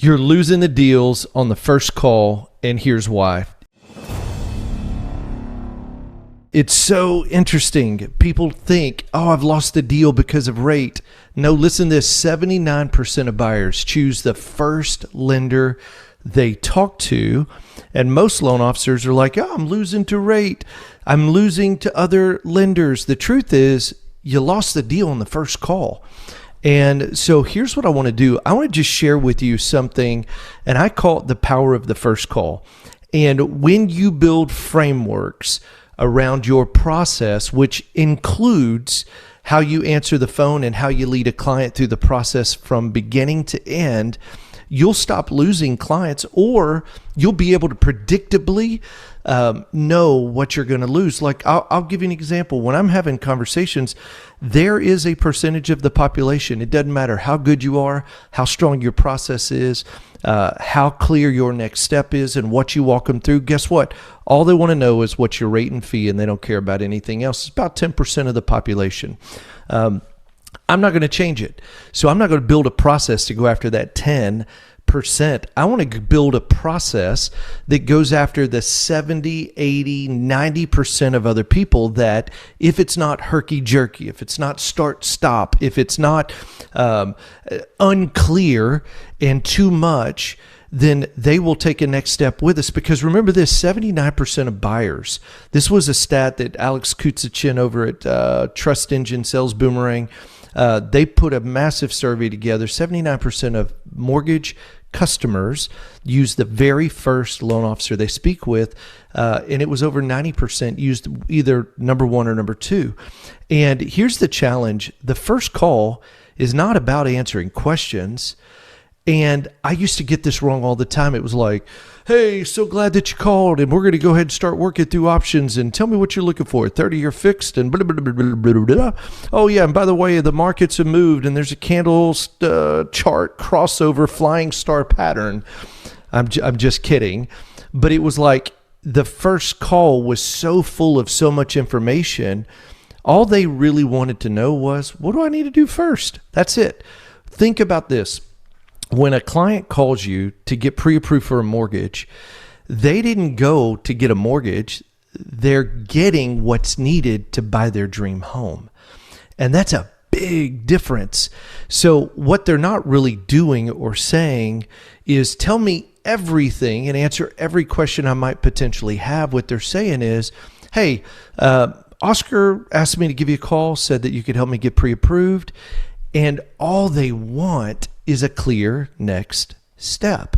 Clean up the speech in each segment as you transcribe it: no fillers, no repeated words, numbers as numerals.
You're losing the deals on the first call, and here's why. It's so interesting. People think, oh, I've lost the deal because of rate. No, listen to this. 79% of buyers choose the first lender they talk to. And most loan officers are like, oh, I'm losing to rate. I'm losing to other lenders. The truth is, you lost the deal on the first call. And so here's what I want to do. I want to just share with you something, and I call it the power of the first call. And when you build frameworks around your process, which includes how you answer the phone and how you lead a client through the process from beginning to end, you'll stop losing clients, or you'll be able to predictably know what you're going to lose. Like I'll give you an example. When I'm having conversations, there is a percentage of the population. It doesn't matter how good you are, how strong your process is, how clear your next step is, and what you walk them through. Guess what? All they want to know is what's your rate and fee, and they don't care about anything else. It's about 10% of the population. I'm not going to change it. So I'm not going to build a process to go after that 10%. I want to build a process that goes after the 70, 80, 90% of other people that if it's not herky-jerky, if it's not start-stop, if it's not unclear and too much, then they will take a next step with us. Because remember this, 79% of buyers, this was a stat that Alex Kutsichin over at Trust Engine Sales Boomerang, they put a massive survey together. 79% of mortgage customers use the very first loan officer they speak with, and it was over 90% used either number one or number two. And here's the challenge. The first call is not about answering questions. And I used to get this wrong all the time. It was like, hey, so glad that you called, and we're going to go ahead and start working through options, and tell me what you're looking for, 30-year fixed, and blah, blah, blah, blah, blah, blah. Oh, yeah, and by the way, the markets have moved, and there's a candle chart crossover flying star pattern. I'm just kidding. But it was like the first call was so full of so much information. All they really wanted to know was, what do I need to do first? That's it. Think about this. When a client calls you to get pre-approved for a mortgage, they didn't go to get a mortgage. They're getting what's needed to buy their dream home. And that's a big difference. So what they're not really doing or saying is tell me everything and answer every question I might potentially have. What they're saying is, hey, Oscar asked me to give you a call, said that you could help me get pre-approved. And all they want is a clear next step.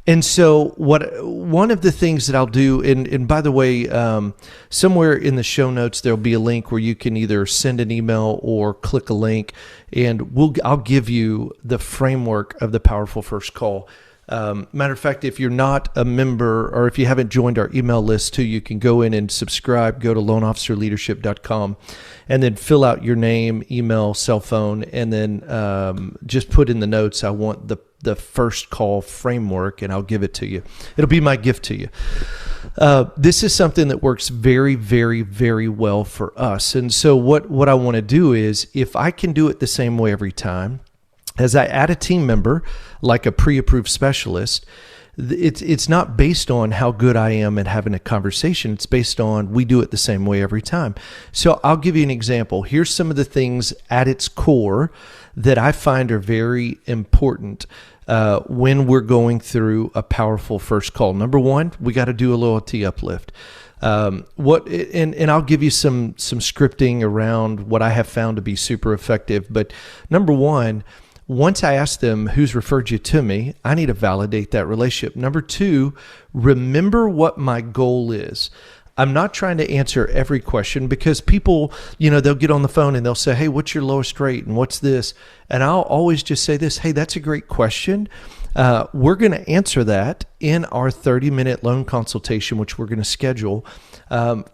And so one of the things that I'll do, and by the way, somewhere in the show notes, there'll be a link where you can either send an email or click a link, and I'll give you the framework of the powerful first call. Matter of fact, if you're not a member or if you haven't joined our email list too, you can go in and subscribe, go to loanofficerleadership.com and then fill out your name, email, cell phone, and then just put in the notes, I want the first call framework, and I'll give it to you. It'll be my gift to you. This is something that works very, very, very well for us. And so what I want to do is, if I can do it the same way every time, as I add a team member, like a pre-approved specialist, it's not based on how good I am at having a conversation. It's based on we do it the same way every time. So I'll give you an example. Here's some of the things at its core that I find are very important when we're going through a powerful first call. Number one, we got to do a loyalty uplift. And I'll give you some scripting around what I have found to be super effective. But number one, once I ask them who's referred you to me, I need to validate that relationship. Number two, remember what my goal is. I'm not trying to answer every question, because people, they'll get on the phone and they'll say, hey, what's your lowest rate and what's this? And I'll always just say this, hey, that's a great question. We're going to answer that in our 30-minute loan consultation, which we're going to schedule.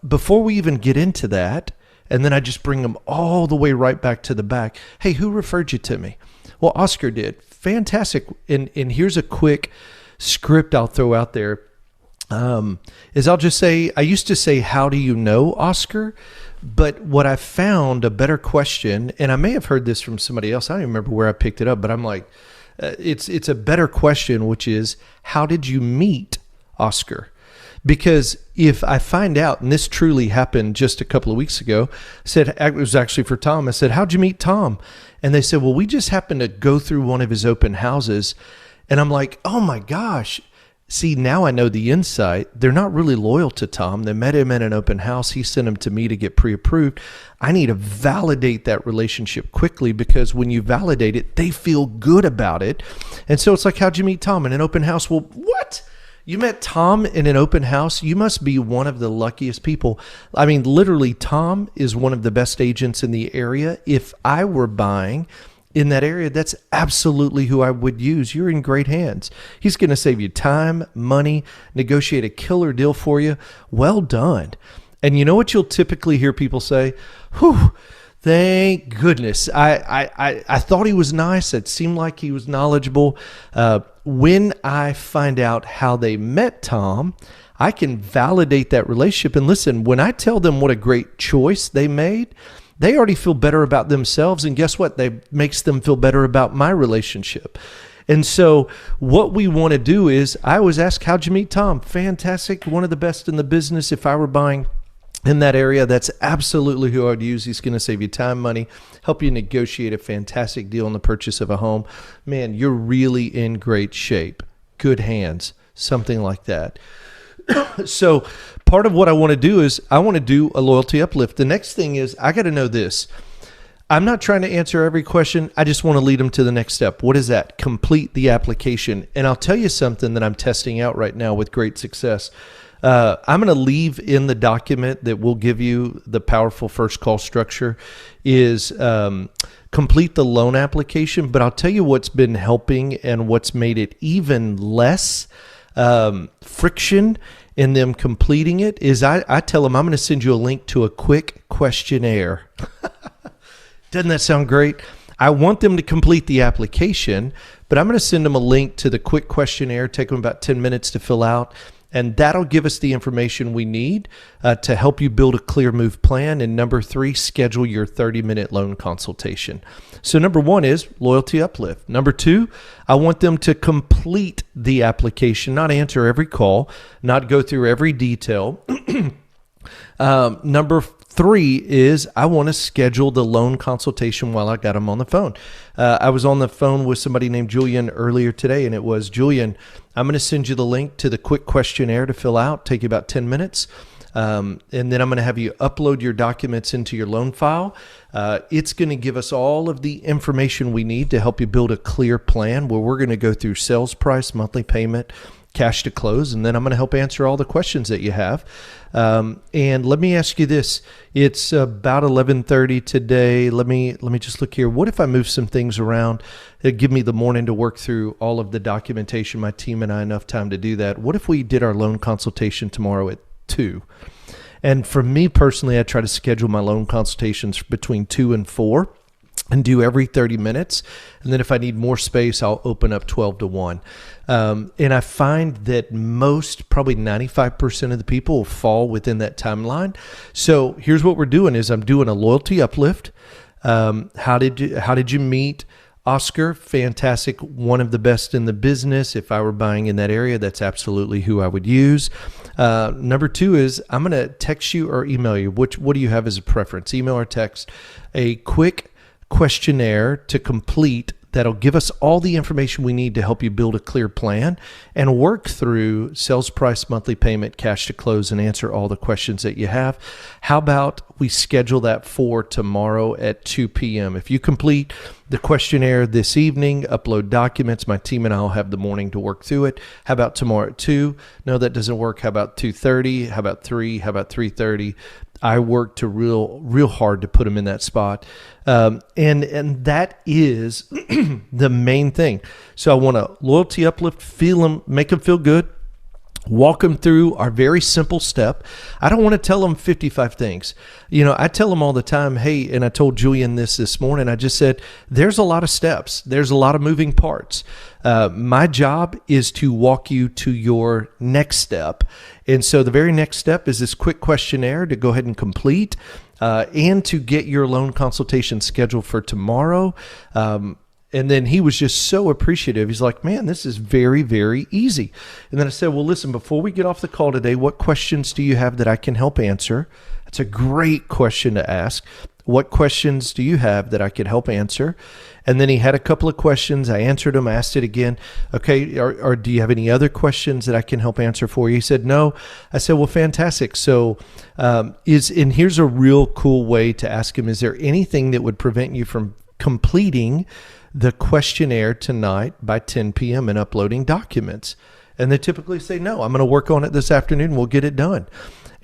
Before we even get into that, and then I just bring them all the way right back to the back. Hey, who referred you to me? Well, Oscar did. Fantastic. And here's a quick script I'll throw out there. Is I'll just say, I used to say, how do you know Oscar? But what I found a better question, and I may have heard this from somebody else. I don't even remember where I picked it up, but I'm like, it's a better question, which is, how did you meet Oscar? Because if I find out, and this truly happened just a couple of weeks ago, it was actually for Tom. I said, how'd you meet Tom? And they said, well, we just happened to go through one of his open houses. And I'm like, oh my gosh. See, now I know the insight. They're not really loyal to Tom. They met him at an open house. He sent him to me to get pre-approved. I need to validate that relationship quickly, because when you validate it, they feel good about it. And so it's like, how'd you meet Tom in an open house? Well, what? You met Tom in an open house? You must be one of the luckiest people. I mean, literally, Tom is one of the best agents in the area. If I were buying in that area, that's absolutely who I would use. You're in great hands. He's going to save you time, money, negotiate a killer deal for you. Well done. And you know what you'll typically hear people say? Whew, thank goodness. I thought he was nice. It seemed like he was knowledgeable. When I find out how they met Tom, I can validate that relationship. And listen, when I tell them what a great choice they made, they already feel better about themselves. And guess what? That makes them feel better about my relationship. And so what we want to do is, I always ask, how'd you meet Tom? Fantastic. One of the best in the business. If I were buying in that area, that's absolutely who I'd use. He's going to save you time, money, help you negotiate a fantastic deal on the purchase of a home. Man, you're really in great shape. Good hands, something like that. So part of what I want to do is I want to do a loyalty uplift. The next thing is, I got to know this. I'm not trying to answer every question. I just want to lead them to the next step. What is that? Complete the application. And I'll tell you something that I'm testing out right now with great success. I'm going to leave in the document that will give you the powerful first call structure is complete the loan application. But I'll tell you what's been helping and what's made it even less friction in them completing it is I tell them, I'm going to send you a link to a quick questionnaire. Doesn't that sound great? I want them to complete the application, but I'm going to send them a link to the quick questionnaire, take them about 10 minutes to fill out. And that'll give us the information we need to help you build a clear move plan. And number 3, schedule your 30-minute loan consultation. So number 1 is loyalty uplift. Number 2, I want them to complete the application, not answer every call, not go through every detail. Number 3 is I want to schedule the loan consultation while I got them on the phone. I was on the phone with somebody named Julian earlier today, and it was, Julian, I'm going to send you the link to the quick questionnaire to fill out, take you about 10 minutes. And then I'm going to have you upload your documents into your loan file. It's going to give us all of the information we need to help you build a clear plan where we're going to go through sales price, monthly payment, cash to close, and then I'm going to help answer all the questions that you have. And let me ask you this. It's about 11:30 today. Let me just look here. What if I move some things around? It'd give me the morning to work through all of the documentation, my team and I enough time to do that. What if we did our loan consultation tomorrow at 2? And for me personally, I try to schedule my loan consultations between 2 and 4. And do every 30 minutes. And then if I need more space, I'll open up 12 to 1. And I find that probably 95% of the people will fall within that timeline. So here's what we're doing is I'm doing a loyalty uplift. How did you meet Oscar? Fantastic. One of the best in the business. If I were buying in that area, that's absolutely who I would use. Number 2 is I'm going to text you or email you. What do you have as a preference? Email or text? A quick questionnaire to complete that'll give us all the information we need to help you build a clear plan and work through sales price, monthly payment, cash to close, and answer all the questions that you have. How about we schedule that for tomorrow at 2 p.m.? If you complete the questionnaire this evening, upload documents, my team and I will have the morning to work through it. How about tomorrow at 2? No, that doesn't work. How about 2:30? How about 3? How about 3:30? I worked real hard to put them in that spot. And that is the main thing. So I want to loyalty uplift, feel them, make them feel good, walk them through our very simple step. I don't want to tell them 55 things. I tell them all the time, hey, and I told Julian this morning, I just said, there's a lot of steps. There's a lot of moving parts. My job is to walk you to your next step. And so the very next step is this quick questionnaire to go ahead and complete and to get your loan consultation scheduled for tomorrow. And then he was just so appreciative. He's like, man, this is very, very easy. And then I said, well, listen, before we get off the call today, what questions do you have that I can help answer? That's a great question to ask. What questions do you have that I could help answer? And then he had a couple of questions. I answered them, asked it again. Okay, or do you have any other questions that I can help answer for you? He said, no. I said, well, fantastic. So and here's a real cool way to ask him, is there anything that would prevent you from completing the questionnaire tonight by 10 p.m. and uploading documents? And they typically say, no, I'm going to work on it this afternoon. We'll get it done.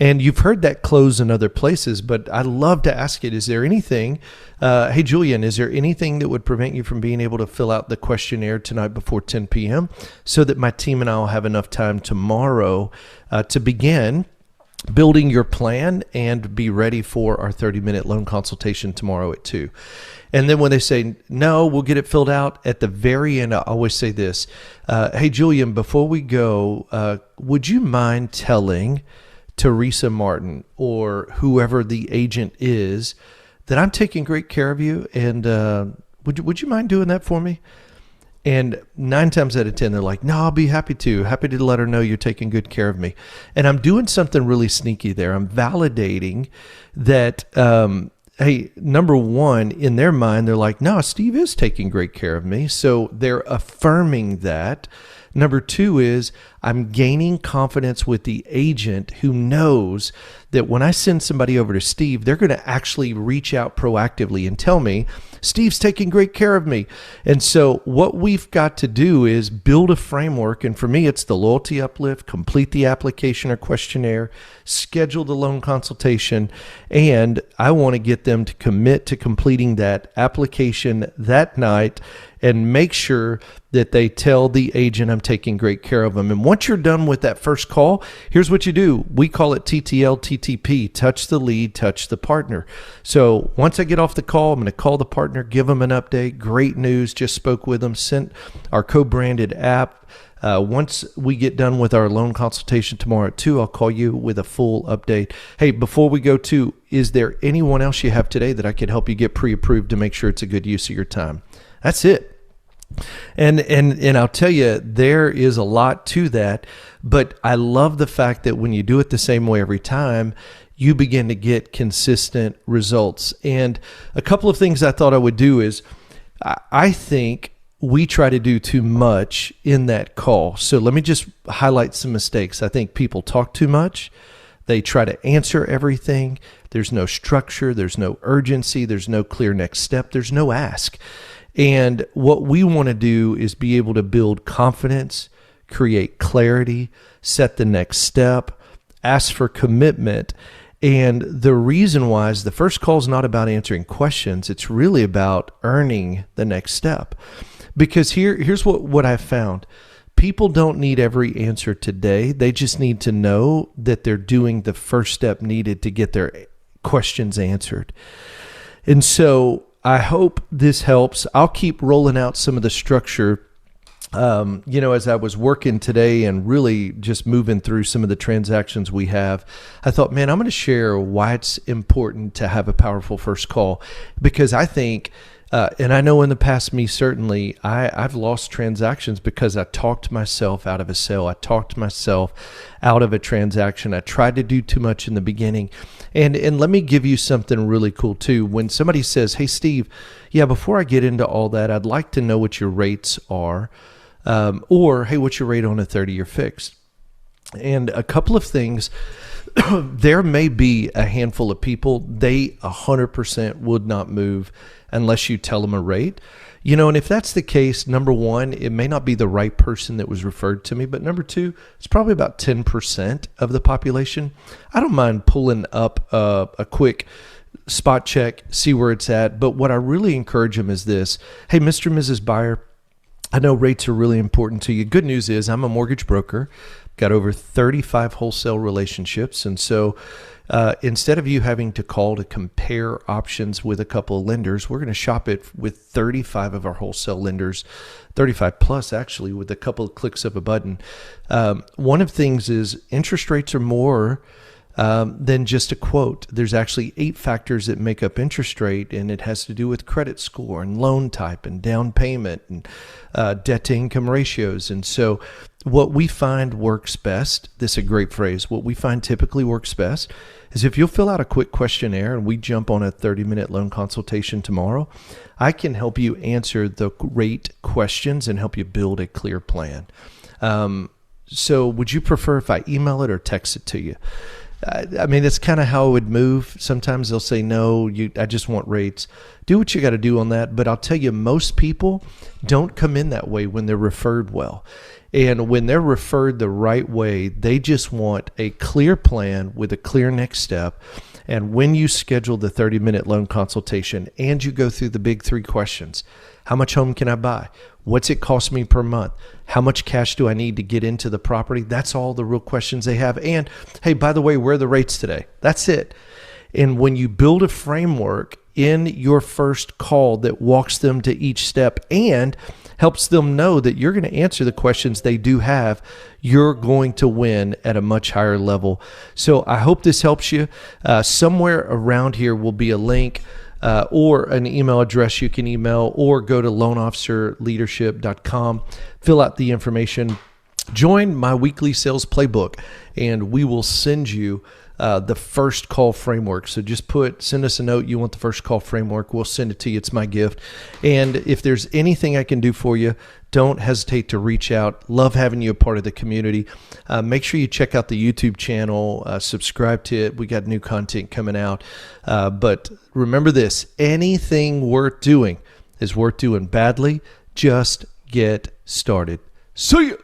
And you've heard that close in other places, but I love to ask it, is there anything, hey, Julian, is there anything that would prevent you from being able to fill out the questionnaire tonight before 10 p.m. so that my team and I will have enough time tomorrow to begin building your plan and be ready for our 30-minute loan consultation tomorrow at 2. And then when they say, no, we'll get it filled out at the very end, I always say this, hey, Julian, before we go, would you mind telling Teresa Martin or whoever the agent is that I'm taking great care of you, and would you mind doing that for me? And 9 times out of 10, they're like, no, I'll be happy to let her know you're taking good care of me. And I'm doing something really sneaky there. I'm validating that, hey, number one, in their mind, they're like, no, Steve is taking great care of me. So they're affirming that. Number two is I'm gaining confidence with the agent who knows that when I send somebody over to Steve, they're going to actually reach out proactively and tell me, Steve's taking great care of me. And so what we've got to do is build a framework. And for me, it's the loyalty uplift, complete the application or questionnaire, schedule the loan consultation. And I want to get them to commit to completing that application that night and make sure that they tell the agent I'm taking great care of them. And once you're done with that first call, here's what you do. We call it TTL, TTP, touch the lead, touch the partner. So once I get off the call, I'm going to call the partner, give them an update. Great news, just spoke with them, sent our co-branded app. Once we get done with our loan consultation tomorrow at 2, I'll call you with a full update. Hey, before we go to, is there anyone else you have today that I could help you get pre-approved to make sure it's a good use of your time? That's it. And I'll tell you, there is a lot to that, but I love the fact that when you do it the same way every time, you begin to get consistent results. And a couple of things I thought I would do is I think we try to do too much in that call. So let me just highlight some mistakes. I think people talk too much. They try to answer everything. There's no structure. There's no urgency. There's no clear next step. There's no ask. And what we want to do is be able to build confidence, create clarity, set the next step, ask for commitment. And the reason why is the first call is not about answering questions. It's really about earning the next step. Because here's what I've found. People don't need every answer today. They just need to know that they're doing the first step needed to get their questions answered. And so I hope this helps. I'll keep rolling out some of the structure, as I was working today and really just moving through some of the transactions we have. I thought, man, I'm going to share why it's important to have a powerful first call, because I think, and I know in the past, me certainly, I've lost transactions because I talked myself out of a sale. I talked myself out of a transaction. I tried to do too much in the beginning. And let me give you something really cool too. When somebody says, hey, Steve, yeah, before I get into all that, I'd like to know what your rates are. Or, hey, what's your rate on a 30-year fixed? And a couple of things, there may be a handful of people, they 100% would not move unless you tell them a rate. And if that's the case, number one, it may not be the right person that was referred to me, but number two, it's probably about 10% of the population. I don't mind pulling up a quick spot check, see where it's at. But what I really encourage them is this. Hey, Mr. and Mrs. Buyer, I know rates are really important to you. Good news is I'm a mortgage broker, got over 35 wholesale relationships. And so instead of you having to call to compare options with a couple of lenders, we're going to shop it with 35 of our wholesale lenders, 35 plus actually, with a couple of clicks of a button. One of the things is interest rates are more than just a quote. There's actually 8 factors that make up interest rate, and it has to do with credit score and loan type and down payment and debt to income ratios. And so what we find works best, this is a great phrase, what we find typically works best is if you'll fill out a quick questionnaire and we jump on a 30-minute loan consultation tomorrow, I can help you answer the rate questions and help you build a clear plan. So would you prefer if I email it or text it to you? I mean, that's kind of how it would move. Sometimes they'll say, no, I just want rates. Do what you got to do on that. But I'll tell you, most people don't come in that way when they're referred well. And when they're referred the right way, they just want a clear plan with a clear next step. And when you schedule the 30-minute loan consultation and you go through the big 3 questions, how much home can I buy? What's it cost me per month? How much cash do I need to get into the property? That's all the real questions they have. And hey, by the way, where are the rates today? That's it. And when you build a framework in your first call that walks them to each step and helps them know that you're going to answer the questions they do have, you're going to win at a much higher level. So I hope this helps you. Somewhere around here will be a link or an email address you can email, or go to loanofficerleadership.com, fill out the information, join my weekly sales playbook, and we will send you the first call framework. So just send us a note. You want the first call framework. We'll send it to you. It's my gift. And if there's anything I can do for you, don't hesitate to reach out. Love having you a part of the community. Make sure you check out the YouTube channel, subscribe to it. We got new content coming out. But remember this, anything worth doing is worth doing badly. Just get started. See ya.